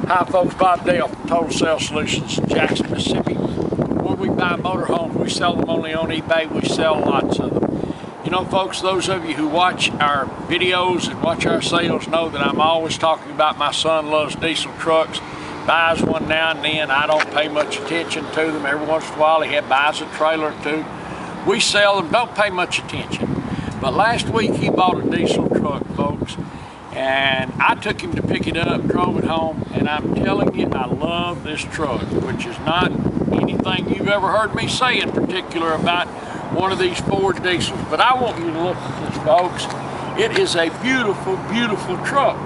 Hi folks, Bob Dale from Total Sales Solutions in Jackson, Mississippi. Where we buy motorhomes, we sell them only on eBay, we sell lots of them. You know folks, those of you who watch our videos and watch our sales know that I'm always talking about my son loves diesel trucks, buys one now and then. I don't pay much attention to them. Every once in a while he buys a trailer or two. We sell them, don't pay much attention. But last week he bought a diesel truck, folks. And I took him to pick it up, drove it home, and I'm telling you, I love this truck, which is not anything you've ever heard me say in particular about one of these Ford diesels. But I want you to look at this, folks. It is a beautiful, beautiful truck.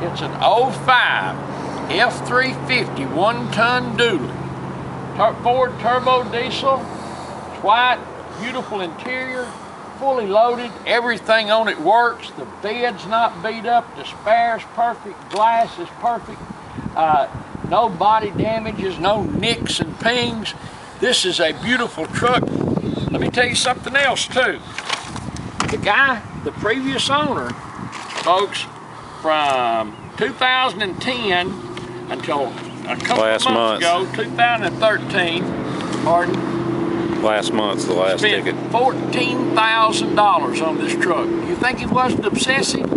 It's an 05 F350 one-ton dually. Ford turbo diesel. It's white, beautiful interior. Fully loaded, everything on it works. The bed's not beat up, the spare's perfect, glass is perfect, no body damages, no nicks and pings. This is a beautiful truck. Let me tell you something else too. The guy, the previous owner, folks, from 2010 until a couple of months ago, 2013, pardon? Last month's the last ticket. $14,000 on this truck. You think it wasn't obsessive?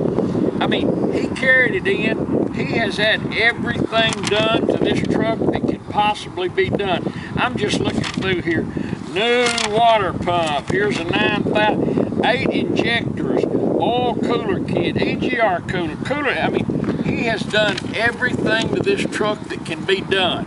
I mean, he carried it in. He has had everything done to this truck that could possibly be done. I'm just looking through here. New water pump. Here's a 9,000. 8 injectors. Oil cooler kit. EGR cooler. I mean, he has done everything to this truck that can be done.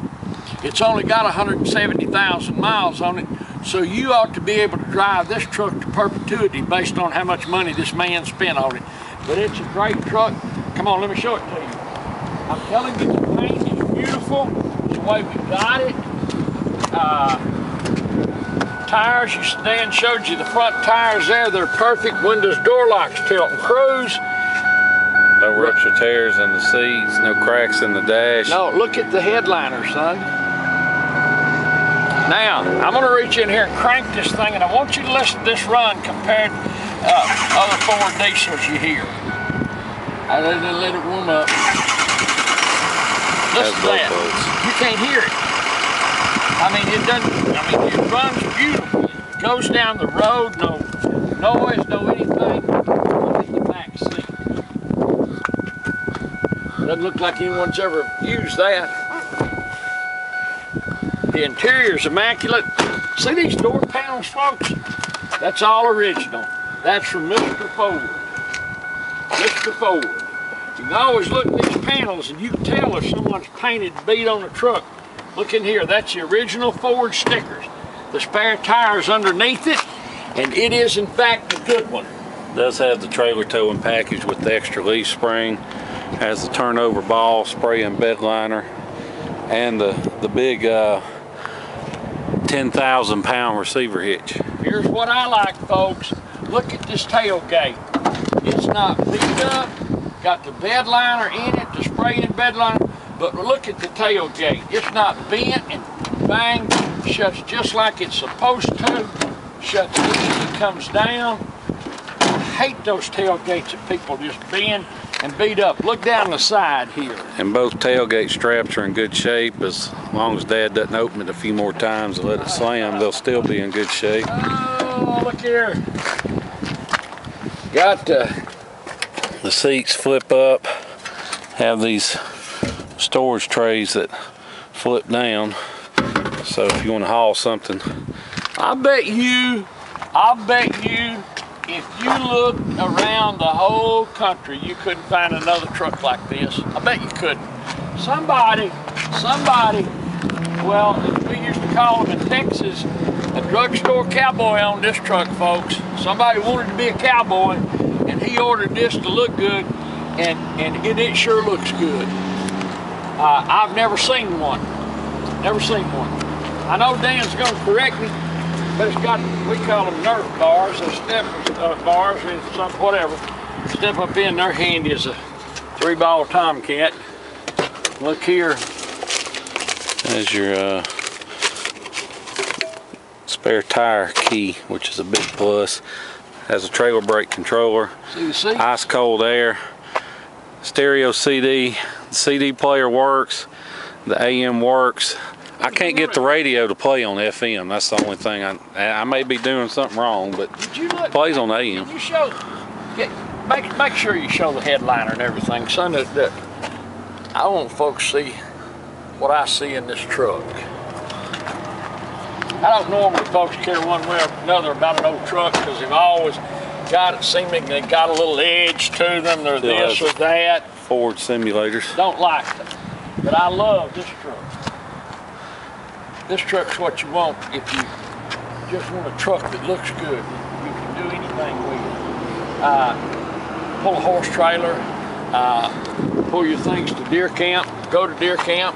It's only got 170,000 miles on it. So you ought to be able to drive this truck to perpetuity based on how much money this man spent on it. But it's a great truck. Come on, let me show it to you. I'm telling you, the paint is beautiful. It's the way we got it. Tires, Dan showed you the front tires there. They're perfect. Windows, door locks, tilt and cruise. No rupture tears in the seats, no cracks in the dash. No, look at the headliner, son. Now, I'm going to reach in here and crank this thing, and I want you to listen to this run compared to other Ford diesels you hear. I let it warm up. Listen to that. You can't hear it. I mean, it doesn't. I mean, it runs beautifully. It goes down the road, no noise, no anything. Look at the back seat. Doesn't look like anyone's ever used that. The interior's immaculate. See these door panels, folks? That's all original. That's from Mr. Ford. Mr. Ford. You can always look at these panels and you can tell if someone's painted beat on a truck. Look in here, that's the original Ford stickers. The spare tire's underneath it, and it is in fact a good one. It does have the trailer towing package with the extra leaf spring. Has the turnover ball, spray and bed liner, and the big 10,000 pound receiver hitch. Here's what I like, folks. Look at this tailgate. It's not beat up, got the bed liner in it, the spray and bed liner, but look at the tailgate. It's not bent and bang, shuts just like it's supposed to, shuts easy, comes down. I hate those tailgates that people just bend and beat up. Look down the side here. And both tailgate straps are in good shape. As long as Dad doesn't open it a few more times and let it slam, they'll still be in good shape. Oh, look here. Got the seats flip up. Have these storage trays that flip down. So if you want to haul something. I bet you, if you looked around the whole country, you couldn't find another truck like this. I bet you couldn't. Somebody, well, we used to call them in Texas, a drugstore cowboy on this truck, folks. Somebody wanted to be a cowboy, and he ordered this to look good, and it sure looks good. I've never seen one. Never seen one. I know Dan's going to correct me, but it's got, we call them Nerf bars, or step bars, or something, whatever. Step up in, they're handy as a 3-ball tomcat. Look here. There's your spare tire key, which is a big plus. Has a trailer brake controller, See the seat? ice cold air, stereo CD. CD player works, the AM works. I can't get the radio to play on FM. That's the only thing. I may be doing something wrong, but it plays on AM. Did you show? Make sure you show the headliner and everything, son. That I want folks to see what I see in this truck. I don't normally, folks, care one way or another about an old truck because they've always got it. Seeming they got a little edge to them. They're this or that. Ford simulators. Don't like them, but I love this truck. This truck's what you want if you just want a truck that looks good. You can do anything with it. Pull a horse trailer, pull your things to deer camp, go to deer camp,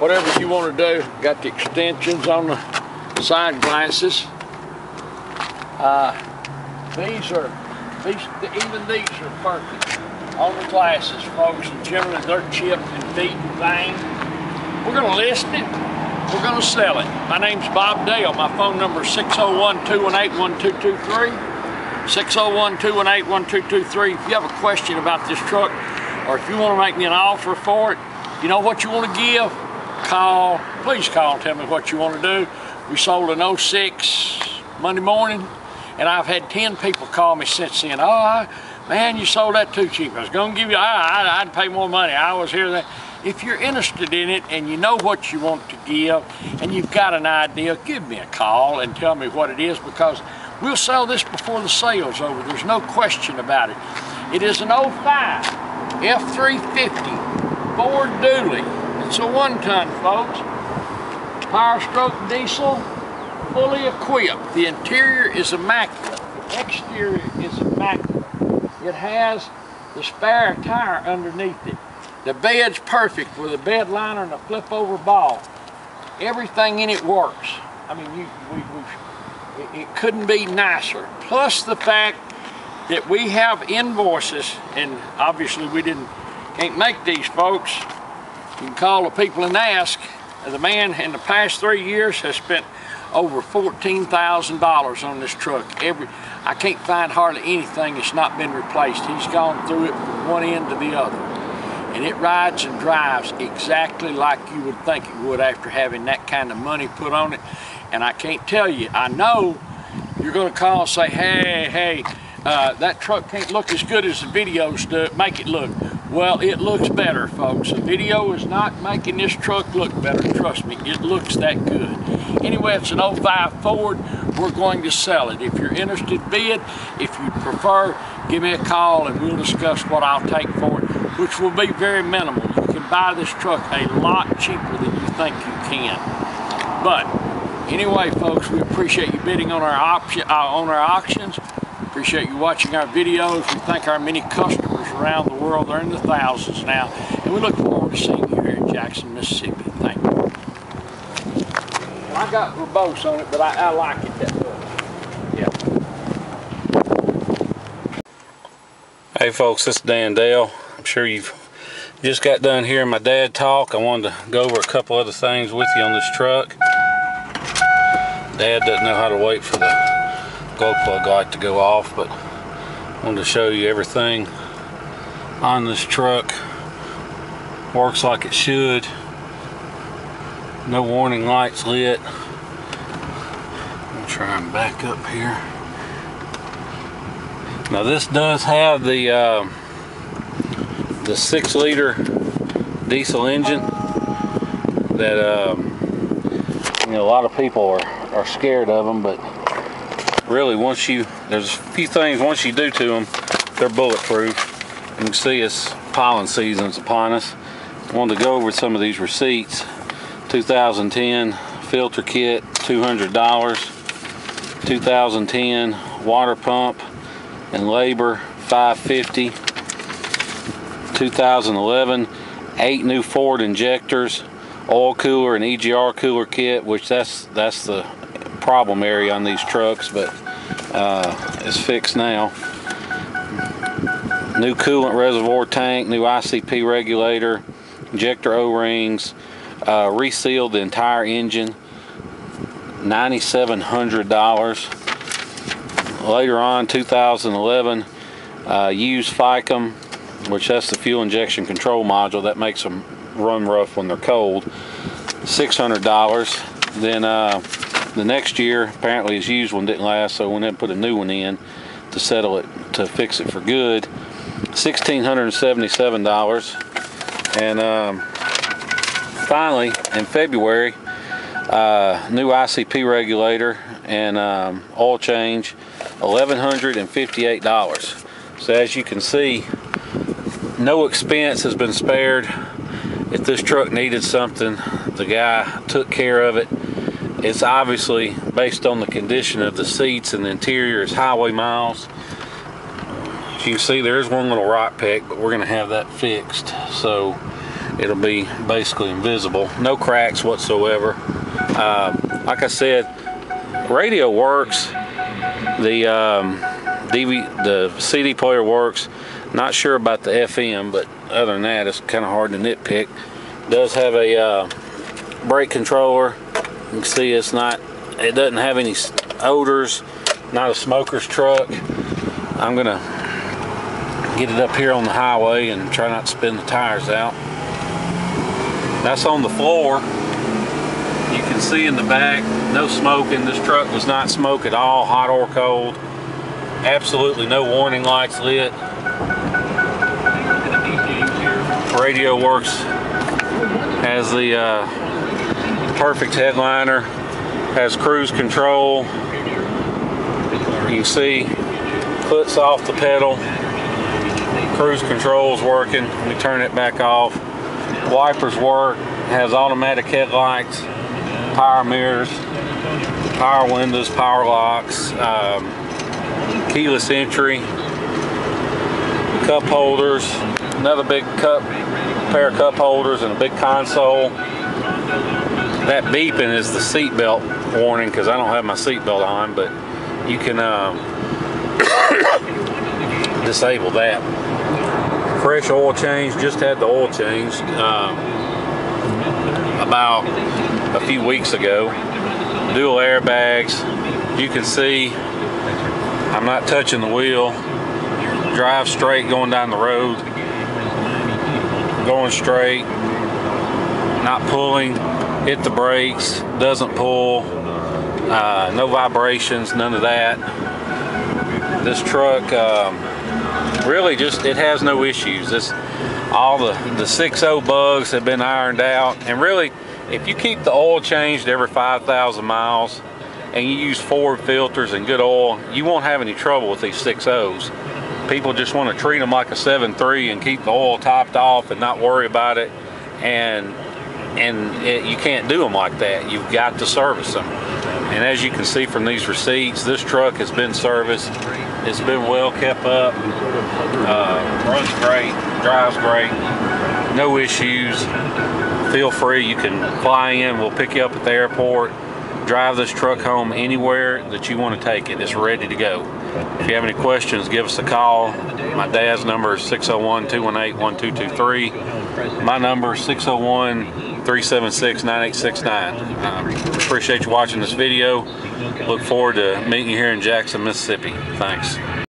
whatever you want to do. Got the extensions on the side glasses. Even these are perfect on the glasses, folks. And generally they're chipped and beat and banged. We're going to list it. We're going to sell it. My name's Bob Dale. My phone number is 601-218-1223. 601-218-1223. If you have a question about this truck, or if you want to make me an offer for it, you know what you want to give, call. Please call and tell me what you want to do. We sold an 06 Monday morning, and I've had 10 people call me since then. Oh, man, you sold that too cheap. I was going to give you, I'd pay more money. I was here that. If you're interested in it and you know what you want to give and you've got an idea, give me a call and tell me what it is, because we'll sell this before the sale's over. There's no question about it. It is an 05 F350 Ford dually. It's a 1-ton, folks. Power stroke diesel, fully equipped. The interior is immaculate. The exterior is immaculate. It has the spare tire underneath it. The bed's perfect with a bed liner and a flip over ball. Everything in it works. I mean, it couldn't be nicer. Plus the fact that we have invoices, and obviously we can't make these, folks. You can call the people and ask. The man in the past 3 years has spent over $14,000 on this truck. I can't find hardly anything that's not been replaced. He's gone through it from one end to the other. And it rides and drives exactly like you would think it would after having that kind of money put on it. And I can't tell you, I know you're going to call and say, hey, that truck can't look as good as the videos do. Make it look. Well, it looks better, folks. The video is not making this truck look better. Trust me, it looks that good. Anyway, it's an 05 Ford. We're going to sell it. If you're interested, bid. If you prefer, give me a call and we'll discuss what I'll take for it, which will be very minimal. You can buy this truck a lot cheaper than you think you can. But anyway, folks, we appreciate you bidding on our auctions. Appreciate you watching our videos. We thank our many customers around the world. They're in the thousands now. And we look forward to seeing you here in Jackson, Mississippi. Thank you. Well, I got verbose on it, but I like it that way. Yeah. Hey folks, this is Dan Dale. I'm sure you've just got done hearing my dad talk. I wanted to go over a couple other things with you on this truck. Dad doesn't know how to wait for the glow plug light to go off, but I wanted to show you everything on this truck. Works like it should. No warning lights lit. I'll try and back up here. Now this does have the 6-liter diesel engine that you know, a lot of people are scared of them, but really there's a few things once you do to them, they're bulletproof. You can see it's pollen season's upon us. I wanted to go over some of these receipts. 2010 filter kit, $200. 2010 water pump and labor, $550. 2011 8 new Ford injectors, oil cooler and EGR cooler kit, which that's the problem area on these trucks, but it's fixed now. New coolant reservoir tank, new ICP regulator, injector O-rings, resealed the entire engine, $9,700. Later on, 2011 used FICM which that's the fuel injection control module that makes them run rough when they're cold, $600. Then the next year, apparently his used one didn't last, so we went ahead and put a new one in to settle it, to fix it for good, $1,677. And finally, in February, new ICP regulator and oil change, $1,158. So as you can see, no expense has been spared. If this truck needed something, the guy took care of it. It's obviously based on the condition of the seats and the interior is highway miles. As you can see, there is one little rock peck, but we're going to have that fixed, so it'll be basically invisible. No cracks whatsoever. Like I said, radio works. The CD player works. Not sure about the FM, but other than that, it's kind of hard to nitpick. It does have a brake controller. You can see it doesn't have any odors, not a smoker's truck. I'm gonna get it up here on the highway and try not to spin the tires out. That's on the floor. You can see in the back, no smoking. This truck does not smoke at all, hot or cold. Absolutely no warning lights lit. Radio works, has the perfect headliner, has cruise control. You can see foot's off the pedal. Cruise control is working. Let me turn it back off. Wipers work, has automatic headlights, power mirrors, power windows, power locks, keyless entry, cup holders, another big pair of cup holders, and a big console. That beeping is the seatbelt warning because I don't have my seatbelt on, but you can disable that. Fresh oil change, just had the oil changed about a few weeks ago. Dual airbags. You can see I'm not touching the wheel. Drive straight going down the road. Going straight, not pulling, hit the brakes, doesn't pull, no vibrations, none of that. This truck really just, it has no issues. All the 6.0 bugs have been ironed out, and really, if you keep the oil changed every 5,000 miles and you use Ford filters and good oil, you won't have any trouble with these 6.0s. People just want to treat them like a 7.3 and keep the oil topped off and not worry about it, and you can't do them like that. You've got to service them. And as you can see from these receipts, this truck has been serviced. It's been well kept up, runs great, drives great, no issues. Feel free, you can fly in, we'll pick you up at the airport, drive this truck home anywhere that you want to take it. It's ready to go. If you have any questions, give us a call. My dad's number is 601-218-1223. My number is 601-376-9869. Appreciate you watching this video. Look forward to meeting you here in Jackson, Mississippi. Thanks.